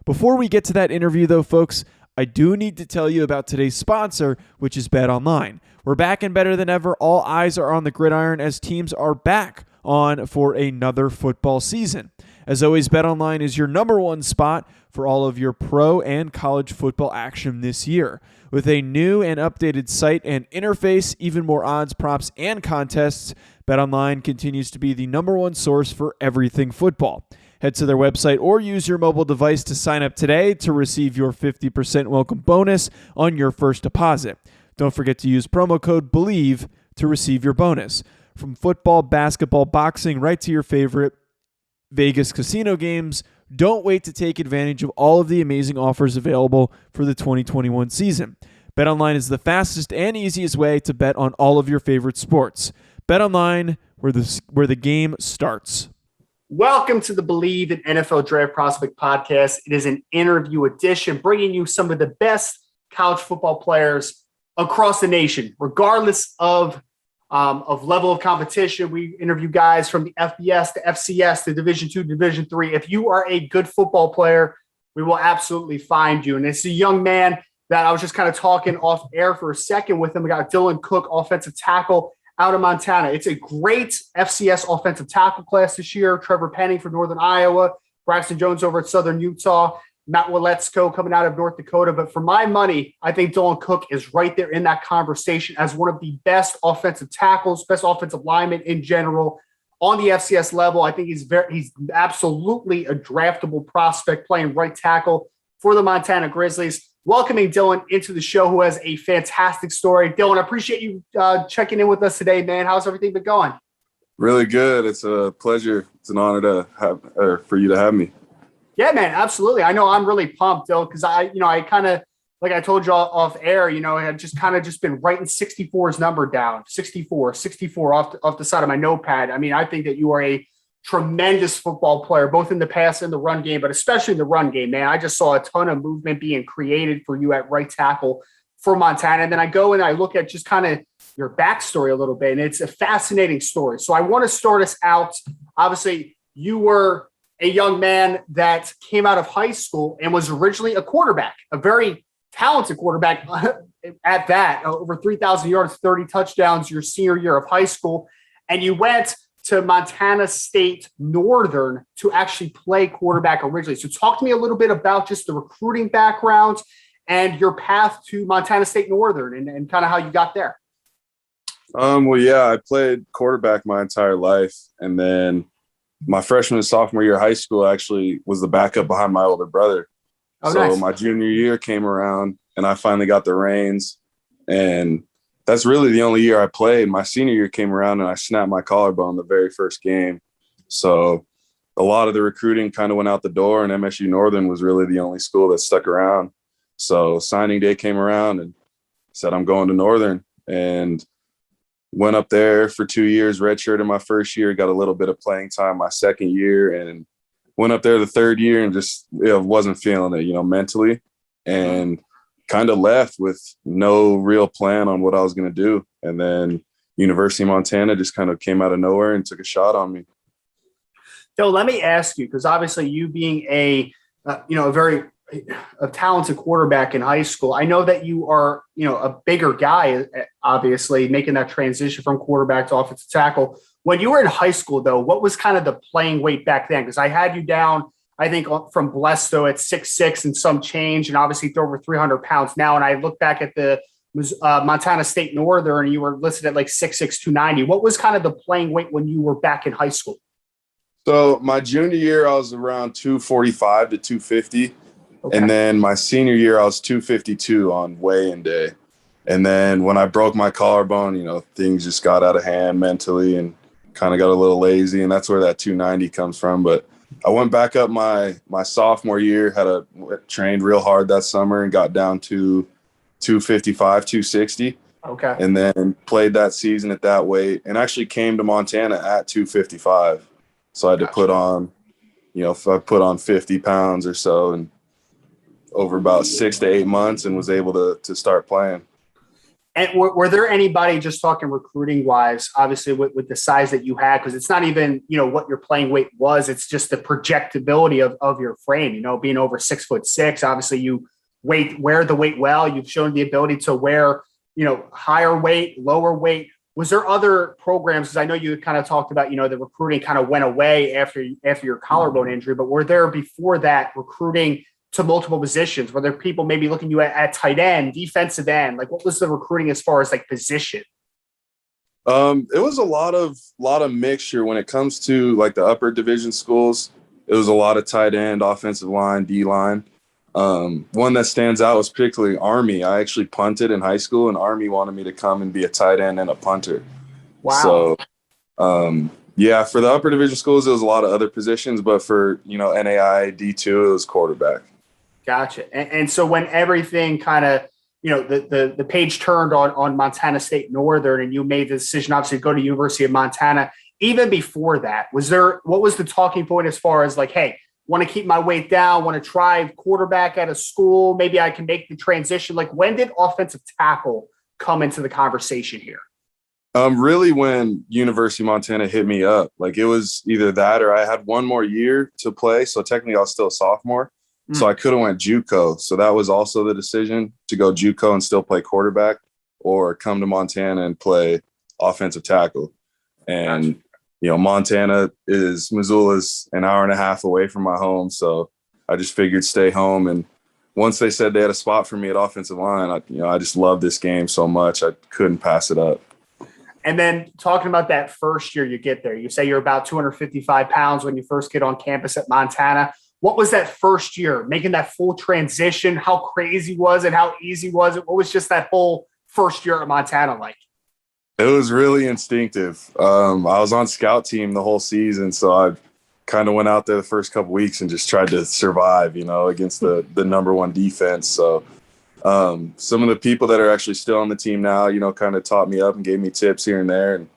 Before we get to that interview, though, folks, I do need to tell you about today's sponsor, which is BetOnline. We're back and better than ever. All eyes are on the gridiron as teams are back on for another football season. As always, BetOnline is your number one spot for all of your pro and college football action this year. With a new and updated site and interface, even more odds, props, and contests, BetOnline continues to be the number one source for everything football. Head to their website or use your mobile device to sign up today to receive your 50% welcome bonus on your first deposit. Don't forget to use promo code BELIEVE to receive your bonus. From football, basketball, boxing, right to your favorite Vegas casino games, don't wait to take advantage of all of the amazing offers available for the 2021 season. BetOnline is the fastest and easiest way to bet on all of your favorite sports. BetOnline, where the game starts. Welcome to the Believe in NFL Draft Prospect podcast. It is an interview edition, bringing you some of the best college football players across the nation, regardless of level of competition. We interview guys from the FBS, the FCS, the Division II, Division III. If you are a good football player, we will absolutely find you. And it's a young man that I was just kind of talking off air for a second with him. We got Dylan Cook, offensive tackle out of Montana. It's a great FCS offensive tackle class this year. Trevor Penning from Northern Iowa, Braxton Jones over at Southern Utah, Matt Waletzko coming out of North Dakota. But for my money, I think Dylan Cook is right there in that conversation as one of the best offensive tackles, best offensive linemen in general on the FCS level. I think he's absolutely a draftable prospect playing right tackle for the Montana Grizzlies. Welcoming Dylan into the show, who has a fantastic story. Dylan, I appreciate you checking in with us today, man. How's everything been going? Really good. It's a pleasure. It's an honor to have, or for you to have me. Yeah, man, absolutely. I know I'm really pumped, Dylan, because I kind of, like I told you off air, I had just been writing 64's number down, 64 off the side of my notepad. I mean, I think that you are a tremendous football player, both in the pass and the run game, but especially in the run game, man. I just saw a ton of movement being created for you at right tackle for Montana. And then I go and I look at just kind of your backstory a little bit, and it's a fascinating story. So I want to start us out. Obviously, you were a young man that came out of high school and was originally a quarterback, a very talented quarterback at that, over 3,000 yards, 30 touchdowns your senior year of high school. And you went to Montana State Northern to actually play quarterback originally. So talk to me a little bit about just the recruiting background and your path to Montana State Northern and kind of how you got there. Well, yeah, I played quarterback my entire life. And then my freshman and sophomore year of high school actually was the backup behind my older brother. Oh, so nice. My junior year came around and I finally got the reins, and that's really the only year I played. My senior year came around and I snapped my collarbone the very first game. So a lot of the recruiting kind of went out the door, and MSU Northern was really the only school that stuck around. So signing day came around and said, I'm going to Northern, and went up there for 2 years, redshirted my first year, got a little bit of playing time my second year, and went up there the third year and just wasn't feeling it, mentally, and kind of left with no real plan on what I was going to do. And then University of Montana just kind of came out of nowhere and took a shot on me. So let me ask you, because obviously you being a very talented quarterback in high school, I know that you are, a bigger guy, obviously making that transition from quarterback to offensive tackle. When you were in high school, though, what was kind of the playing weight back then? Because I had you down, I think, from Blesto at 6'6" and some change, and obviously throw over 300 pounds now. And I look back at the Montana State Northern, and you were listed at like 6'6", 290. What was kind of the playing weight when you were back in high school? So my junior year, I was around 245 to 250. Okay. And then my senior year, I was 252 on weigh-in day. And then when I broke my collarbone, things just got out of hand mentally and kind of got a little lazy. And that's where that 290 comes from. But I went back up my sophomore year, trained real hard that summer and got down to 255, 260. Okay. And then played that season at that weight and actually came to Montana at 255. So I had to put on, if I put on 50 pounds or so, and over about 6 to 8 months, and was able to start playing. And were there anybody, just talking recruiting wise, obviously with the size that you had, because it's not even, what your playing weight was, it's just the projectability of your frame, being over 6'6", obviously you wear the weight well. You've shown the ability to wear, higher weight, lower weight. Was there other programs? Because I know you kind of talked about, the recruiting kind of went away after your collarbone injury, but were there before that recruiting to multiple positions? Were there people maybe looking you at tight end, defensive end? Like, what was the recruiting as far as like position? It was a lot of mixture when it comes to like the upper division schools. It was a lot of tight end, offensive line, D line. One that stands out was particularly Army. I actually punted in high school, and Army wanted me to come and be a tight end and a punter. Wow. So, yeah, for the upper division schools, it was a lot of other positions, but for, NAI D2, it was quarterback. Gotcha. And so when everything kind of, the page turned on Montana State Northern, and you made the decision, obviously, to go to University of Montana, even before that, what was the talking point as far as like, hey, want to keep my weight down, want to try quarterback at a school, maybe I can make the transition? Like, when did offensive tackle come into the conversation here? Really when University of Montana hit me up. Like, it was either that or I had one more year to play. So technically I was still a sophomore. So I could have went JUCO. So that was also the decision, to go JUCO and still play quarterback, or come to Montana and play offensive tackle. And, Montana Missoula's an hour and a half away from my home. So I just figured stay home. And once they said they had a spot for me at offensive line, I just love this game so much. I couldn't pass it up. And then talking about that first year you get there, you say you're about 255 pounds when you first get on campus at Montana. What was that first year, making that full transition? How crazy was it? How easy was it? What was just that whole first year at Montana like? It was really instinctive. I was on scout team the whole season, so I kind of went out there the first couple weeks and just tried to survive, against the number one defense. So some of the people that are actually still on the team now, kind of taught me up and gave me tips here and there and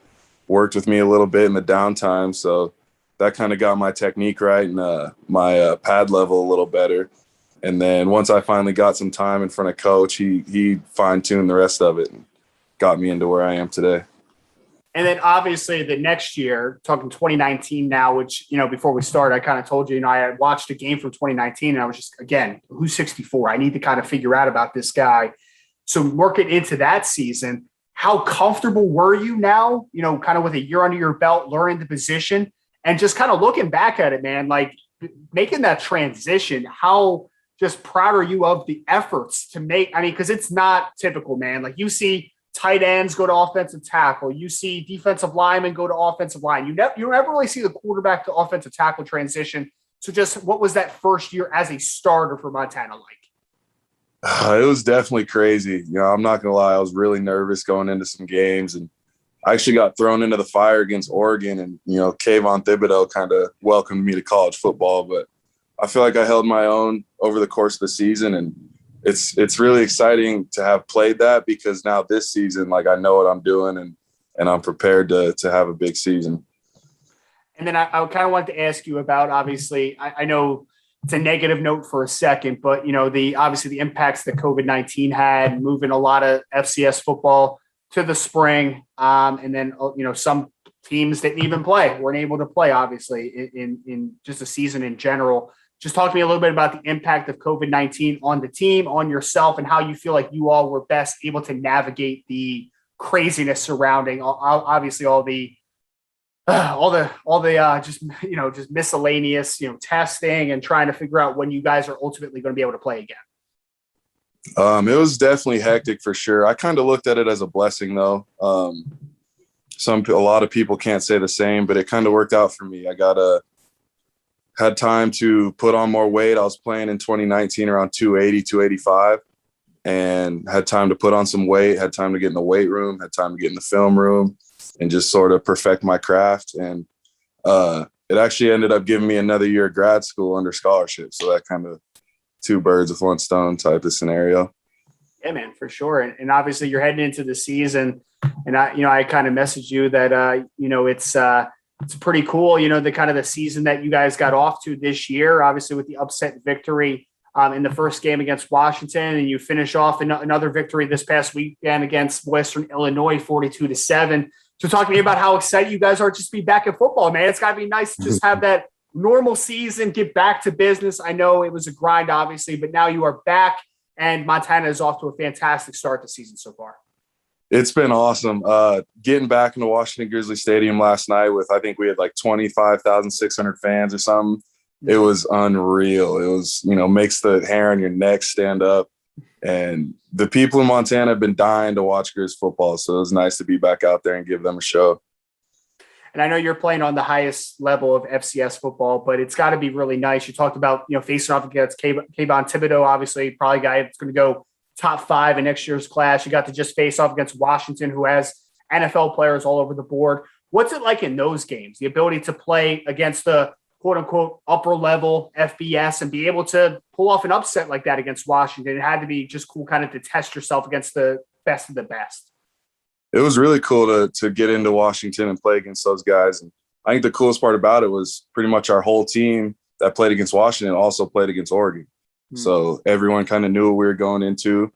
worked with me a little bit in the downtime. So that kind of got my technique right and my pad level a little better. And then once I finally got some time in front of coach, he fine-tuned the rest of it and got me into where I am today. And then obviously the next year, talking 2019 now, which, before we started, I kind of told you, I had watched a game from 2019 and I was just, again, who's 64? I need to kind of figure out about this guy. So working into that season, how comfortable were you now, kind of with a year under your belt, learning the position? And just kind of looking back at it, man, like making that transition, how just proud are you of the efforts to make? I mean, because it's not typical, man. Like, you see tight ends go to offensive tackle. You see defensive linemen go to offensive line. You don't ever really see the quarterback to offensive tackle transition. So just what was that first year as a starter for Montana like? It was definitely crazy. I'm not going to lie. I was really nervous going into some games, and I actually got thrown into the fire against Oregon, and, Kayvon Thibodeau kind of welcomed me to college football. But I feel like I held my own over the course of the season, and it's really exciting to have played that, because now this season, like, I know what I'm doing and I'm prepared to have a big season. And then I kind of wanted to ask you about, obviously, I know it's a negative note for a second, but, obviously the impacts that COVID-19 had, moving a lot of FCS football to the spring. And then, some teams didn't even play, weren't able to play, obviously, in just a season in general. Just talk to me a little bit about the impact of COVID-19 on the team, on yourself, and how you feel like you all were best able to navigate the craziness surrounding, obviously, all the just miscellaneous, testing and trying to figure out when you guys are ultimately going to be able to play again. It was definitely hectic for sure. I kind of looked at it as a blessing, though. A lot of people can't say the same, but it kind of worked out for me. I had time to put on more weight. I was playing in 2019 around 280, 285, and had time to put on some weight, had time to get in the weight room, had time to get in the film room and just sort of perfect my craft. And it actually ended up giving me another year of grad school under scholarship. So that kind of two birds with one stone type of scenario. Yeah, man, for sure. And obviously you're heading into the season, and I kind of messaged you that, it's pretty cool, the kind of the season that you guys got off to this year, obviously with the upset victory in the first game against Washington, and you finish off another victory this past weekend against Western Illinois, 42-7. So talk to me about how excited you guys are just to be back in football, man. It's got to be nice to just have that normal season, get back to business. I know it was a grind, obviously, but now you are back, and Montana is off to a fantastic start this season so far. It's been awesome. Getting back into Washington Grizzly Stadium last night I think we had like 25,600 fans or something. It was unreal. It was, makes the hair on your neck stand up. And the people in Montana have been dying to watch Grizz football. So it was nice to be back out there and give them a show. And I know you're playing on the highest level of FCS football, but it's got to be really nice. You talked about, facing off against Kayvon Thibodeau, obviously probably a guy that's going to go top 5 in next year's class. You got to just face off against Washington, who has NFL players all over the board. What's it like in those games? The ability to play against the quote unquote upper level FBS and be able to pull off an upset like that against Washington. It had to be just cool kind of to test yourself against the best of the best. It was really cool to get into Washington and play against those guys. And I think the coolest part about it was pretty much our whole team that played against Washington also played against Oregon. So everyone kind of knew what we were going into.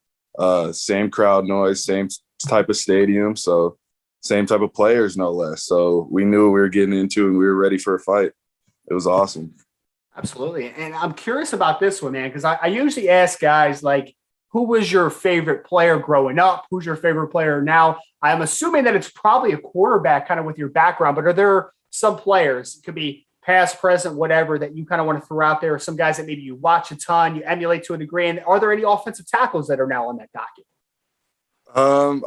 Same crowd noise, same type of stadium. So same type of players, no less. So we knew what we were getting into and we were ready for a fight. It was awesome. Absolutely. And I'm curious about this one, man, because I usually ask guys like, who was your favorite player growing up? Who's your favorite player now? I'm assuming that it's probably a quarterback kind of with your background, but are there some players, it could be past, present, whatever, that you kind of want to throw out there? Some guys that maybe you watch a ton, you emulate to a degree. And are there any offensive tackles that are now on that docket?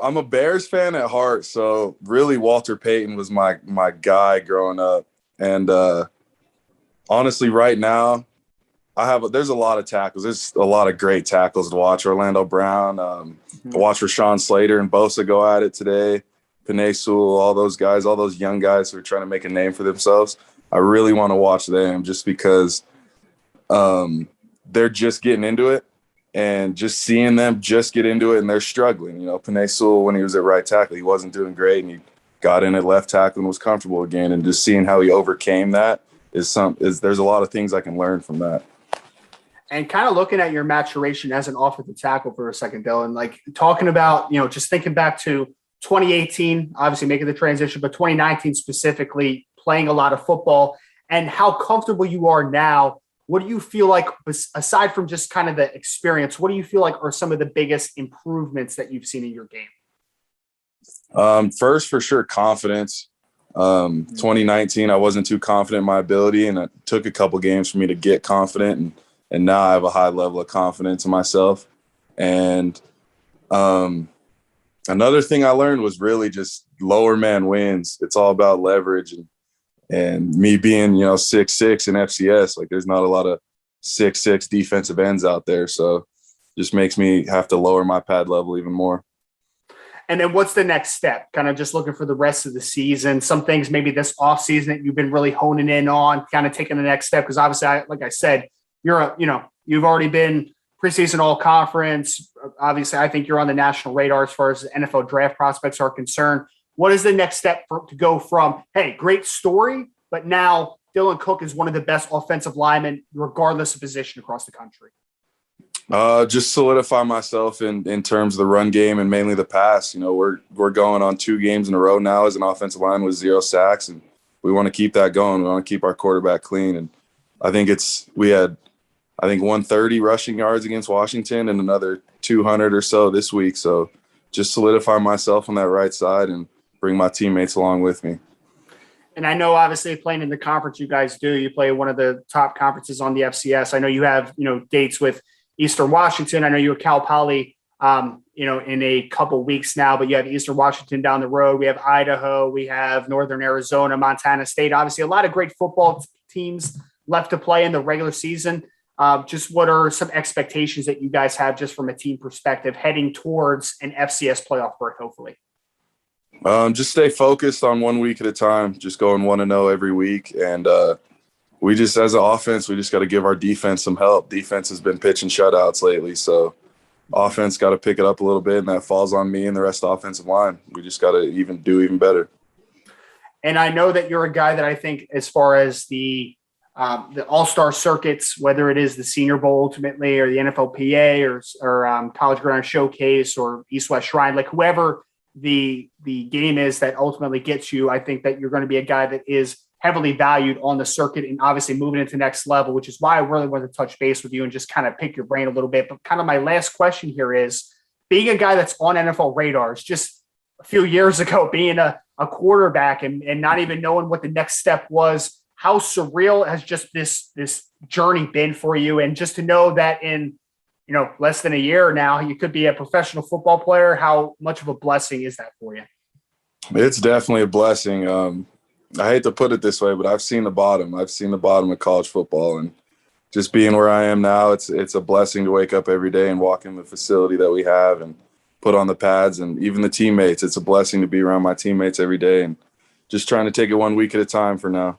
I'm a Bears fan at heart. So really Walter Payton was my guy growing up. And honestly, right now, there's a lot of tackles. There's a lot of great tackles to watch. Orlando Brown, watch Rashawn Slater and Bosa go at it today. Penei Sewell, all those guys, all those young guys who are trying to make a name for themselves. I really want to watch them just because they're just getting into it, and just seeing them just get into it and they're struggling. Penei Sewell, when he was at right tackle, he wasn't doing great, and he got in at left tackle and was comfortable again. And just seeing how he overcame that there's a lot of things I can learn from that. And kind of looking at your maturation as an offensive tackle for a second, Dylan, like talking about, just thinking back to 2018, obviously making the transition, but 2019 specifically, playing a lot of football, and how comfortable you are now. What do you feel like, aside from just kind of the experience, what do you feel like are some of the biggest improvements that you've seen in your game? First, for sure, confidence. 2019, I wasn't too confident in my ability, and it took a couple games for me to get confident, and now I have a high level of confidence in myself. And another thing I learned was really just lower man wins. It's all about leverage, and me being 6'6" in FCS, like there's not a lot of 6'6" defensive ends out there, so just makes me have to lower my pad level even more. And then what's the next step? Kind of just looking for the rest of the season, some things maybe this offseason that you've been really honing in on, kind of taking the next step. Because obviously, like I said, you've already been preseason all conference. Obviously, I think you're on the national radar as far as NFL draft prospects are concerned. What is the next step to go from, hey, great story, but now Dylan Cook is one of the best offensive linemen, regardless of position across the country? Just solidify myself in terms of the run game and mainly the pass. We're going on 2 games in a row now as an offensive line with 0 sacks, and we want to keep that going. We want to keep our quarterback clean. And I think we had 130 rushing yards against Washington and another 200 or so this week. So just solidify myself on that right side and bring my teammates along with me. And I know, obviously, playing in the conference you guys do, you play one of the top conferences on the FCS. I know you have, dates with Eastern Washington. I know you're Cal Poly, in a couple weeks now, but you have Eastern Washington down the road. We have Idaho. We have Northern Arizona, Montana State. Obviously, a lot of great football teams left to play in the regular season. Just what are some expectations that you guys have just from a team perspective heading towards an FCS playoff berth, hopefully? Just stay focused on 1 week at a time, just going 1-0 every week. And we just, as an offense, we just got to give our defense some help. Defense has been pitching shutouts lately, so offense got to pick it up a little bit, and that falls on me and the rest of the offensive line. We just got to do even better. And I know that you're a guy that I think, as far as the the all-star circuits, whether it is the Senior Bowl ultimately or the NFLPA or College Gridiron Showcase or East-West Shrine, like whoever the game is that ultimately gets you, I think that you're going to be a guy that is heavily valued on the circuit and obviously moving into the next level, which is why I really wanted to touch base with you and just kind of pick your brain a little bit. But kind of my last question here is, being a guy that's on NFL radars, just a few years ago, being a quarterback and not even knowing what the next step was, how surreal has just this journey been for you? And just to know that in, less than a year now, you could be a professional football player. How much of a blessing is that for you? It's definitely a blessing. I hate to put it this way, but I've seen the bottom. I've seen the bottom of college football, and just being where I am now, it's a blessing to wake up every day and walk in the facility that we have and put on the pads, and even the teammates. It's a blessing to be around my teammates every day and just trying to take it 1 week at a time for now.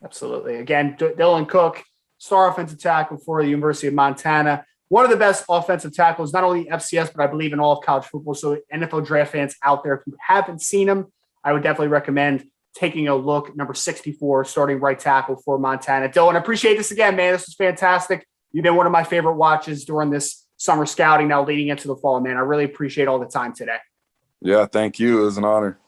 Absolutely. Again, Dylan Cook, star offensive tackle for the University of Montana. One of the best offensive tackles, not only FCS, but I believe in all of college football. So NFL draft fans out there, if you haven't seen him, I would definitely recommend taking a look. Number 64, starting right tackle for Montana. Dylan, I appreciate this again, man. This was fantastic. You've been one of my favorite watches during this summer scouting, now leading into the fall, man. I really appreciate all the time today. Yeah, thank you. It was an honor.